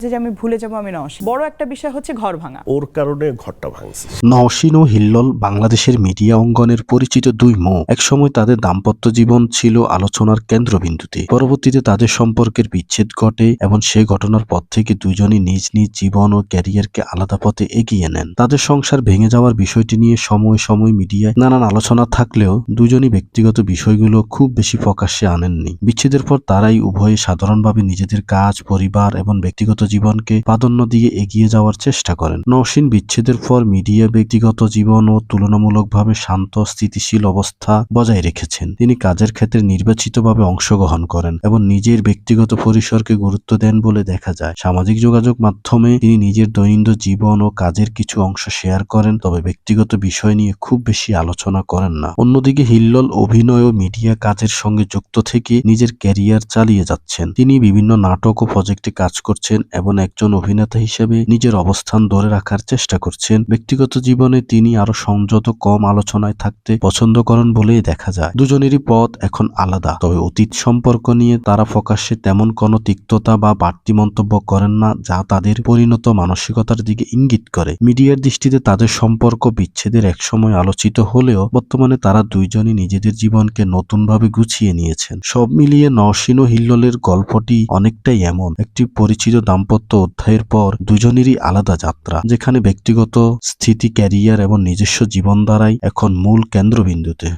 যে আমি ভুলে যাব আমি নওশীন। বড় একটা বিষয় হচ্ছে ঘর ভাঙা। ওর কারণে ঘরটা ভাঙছে। নওশীন ও হিল্লোল বাংলাদেশের মিডিয়া অঙ্গনের পরিচিত দুই মুখ। একসময় তাদের দাম্পত্য জীবন ছিল আলোচনার কেন্দ্রবিন্দুতে। পরবর্তীতে তাদের সম্পর্কের বিচ্ছেদ ঘটে এবং সে ঘটনার পর থেকে দুজনই নিজ নিজ জীবন ও ক্যারিয়ারকে আলাদা পথে এগিয়ে নেন। তাদের সংসার ভেঙে যাওয়ার বিষয়টি নিয়ে সময় সময় মিডিয়ায় নানান আলোচনা থাকলেও দুজনই ব্যক্তিগত বিষয়গুলো খুব বেশি প্রকাশ্যে আনেননি। বিচ্ছেদের পর তারাই উভয়ে সাধারণভাবে নিজেদের কাজ, পরিবার এবং ব্যক্তিগত জীবনকে প্রাধান্য দিয়ে এগিয়ে যাওয়ার চেষ্টা করেন। নওশীন বিচ্ছেদের পর মিডিয়া ব্যক্তিগত জীবন ও তুলনামূলকভাবে শান্ত স্থিতিশীল অবস্থা বজায় রেখেছেন। তিনি কাজের ক্ষেত্রে নির্বাচিতভাবে অংশগ্রহণ করেন এবং নিজের ব্যক্তিগত পরিসরকে গুরুত্ব দেন বলে দেখা যায়। সামাজিক যোগাযোগ মাধ্যমে তিনি নিজের দৈনন্দিন জীবন ও কাজের কিছু অংশ শেয়ার করেন, তবে ব্যক্তিগত বিষয় নিয়ে খুব বেশি আলোচনা করেন না। অন্যদিকে হিল্লোল অভিনয় ও মিডিয়া কাজের সঙ্গে যুক্ত থেকে নিজের ক্যারিয়ার চালিয়ে যাচ্ছেন। তিনি বিভিন্ন নাটক ও প্রজেক্টে কাজ করছেন এবং একজন অভিনেতা হিসেবে নিজের অবস্থান ধরে রাখার চেষ্টা করছেন। ব্যক্তিগত জীবনে তিনি আরো সংযত, কম আলোচনায় থাকতে পছন্দ করেন বলেই দেখা যায়। দুজনেরই পথ এখন আলাদা, তবে অতীত সম্পর্ক নিয়ে তারা প্রকাশ্যে তেমন কোনো তিক্ততা বা বাড়তি মন্তব্য করেন না, যা তাদের পরিণত মানসিকতার দিকে ইঙ্গিত করে। মিডিয়ার দৃষ্টিতে তাদের সম্পর্ক বিচ্ছেদের একসময় আলোচিত হলেও বর্তমানে তারা দুইজনই নিজেদের জীবনকে নতুনভাবে গুছিয়ে নিয়েছেন। সব মিলিয়ে নওশীন ও হিল্লোলের গল্পটি অনেকটাই এমন একটি পরিচিত দাম্পত্য অধ্যায়ের পর দুজনেরই আলাদা যাত্রা, যেখানে ব্যক্তিগত স্থিতি, ক্যারিয়ার এবং নিজস্ব জীবনধারাই এখন মূল কেন্দ্রবিন্দুতে।